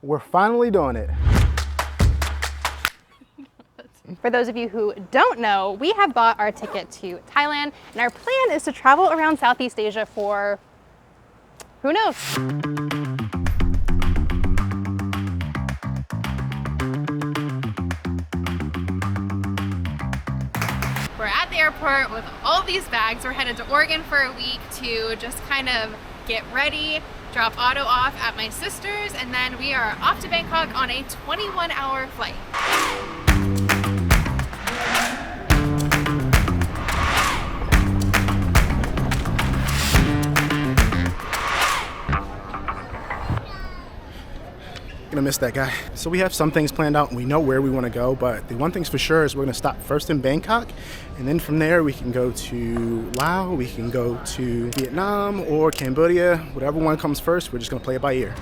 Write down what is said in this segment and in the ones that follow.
We're finally doing it. For those of you who don't know, we have bought our ticket to Thailand, and our plan is to travel around Southeast Asia for who knows? We're at the airport with all these bags. We're headed to Oregon for a week to just kind of get ready, drop Otto off at my sister's, and then we are off to Bangkok on a 21-hour flight. Gonna miss that guy. So we have some things planned out and we know where we want to go, but the one thing's for sure is we're gonna stop first in Bangkok, and then from there we can go to Laos, we can go to Vietnam or Cambodia, whatever one comes first. We're just gonna play it by ear.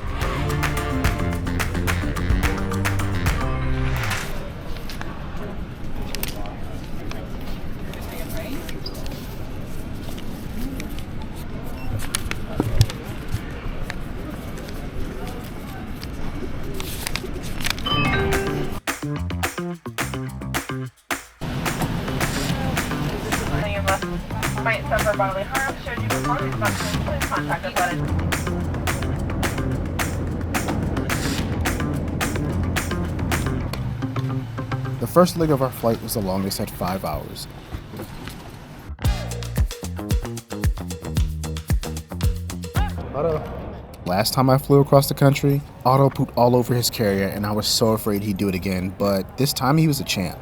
Might suffer bodily harm. Should you perform these functions, please contact us at The first leg of our flight was the longest at 5 hours. Otto. Last time I flew across the country, Otto pooped all over his carrier and I was so afraid he'd do it again, but this time he was a champ.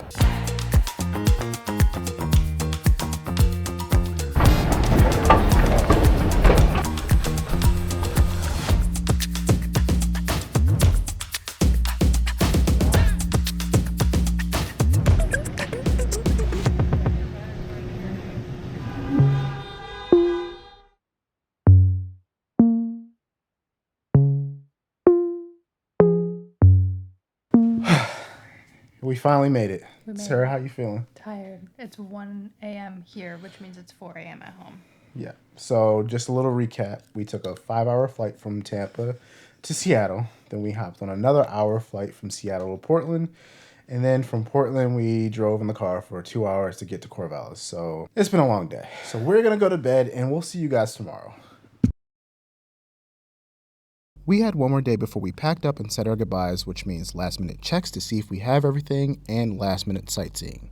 We finally made it. Sarah, how you feeling? Tired. It's 1 a.m. here, which means it's 4 a.m. at home. Yeah. So just a little recap. We took a 5-hour flight from Tampa to Seattle. Then we hopped on another hour flight from Seattle to Portland. And then from Portland, we drove in the car for 2 hours to get to Corvallis. So it's been a long day. So we're going to go to bed and we'll see you guys tomorrow. We had one more day before we packed up and said our goodbyes, which means last minute checks to see if we have everything and last minute sightseeing.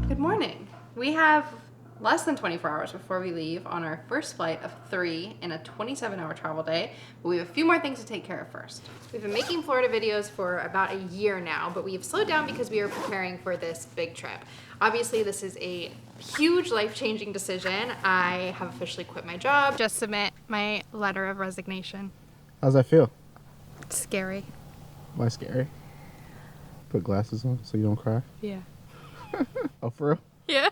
Good morning. We have less than 24 hours before we leave on our first flight of 3 in a 27-hour travel day, but we have a few more things to take care of first. We've been making Florida videos for about a year now, but we have slowed down because we are preparing for this big trip. Obviously, this is a huge life-changing decision. I have officially quit my job. Just submit my letter of resignation. How's that feel? It's scary. Why scary? Put glasses on so you don't cry? Yeah. Oh, for real? Yeah.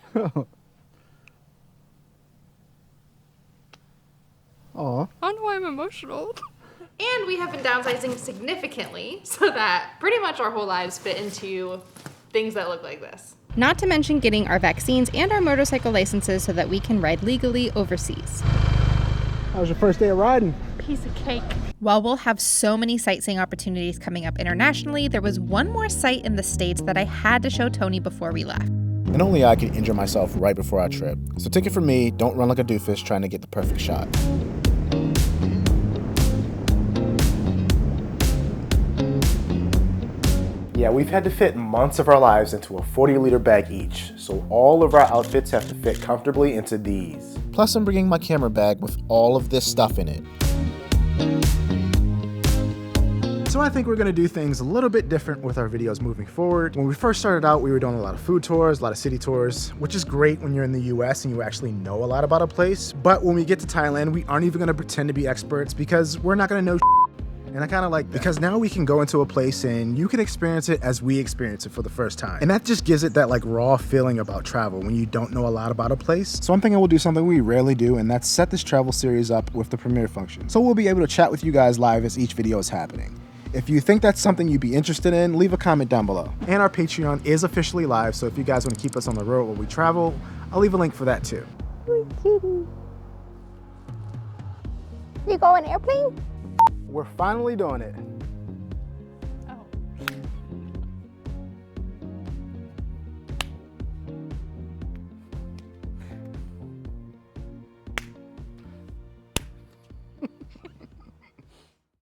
Aw. I don't know why I'm emotional. And we have been downsizing significantly so that pretty much our whole lives fit into things that look like this. Not to mention getting our vaccines and our motorcycle licenses so that we can ride legally overseas. How was your first day of riding? Piece of cake. While we'll have so many sightseeing opportunities coming up internationally, there was one more site in the States that I had to show Tony before we left. And only I could injure myself right before our trip. So take it from me, don't run like a doofus trying to get the perfect shot. Yeah, we've had to fit months of our lives into a 40-liter bag each, so all of our outfits have to fit comfortably into these. Plus, I'm bringing my camera bag with all of this stuff in it. So I think we're gonna do things a little bit different with our videos moving forward. When we first started out, we were doing a lot of food tours, a lot of city tours, which is great when you're in the US and you actually know a lot about a place. But when we get to Thailand, we aren't even gonna pretend to be experts because we're not gonna know And I kind of like that because now we can go into a place and you can experience it as we experience it for the first time. And that just gives it that like raw feeling about travel when you don't know a lot about a place. So I'm thinking we'll do something we rarely do, and that's set this travel series up with the premiere function. So we'll be able to chat with you guys live as each video is happening. If you think that's something you'd be interested in, leave a comment down below. And our Patreon is officially live, so if you guys want to keep us on the road while we travel, I'll leave a link for that too. You go on airplane? We're finally doing it.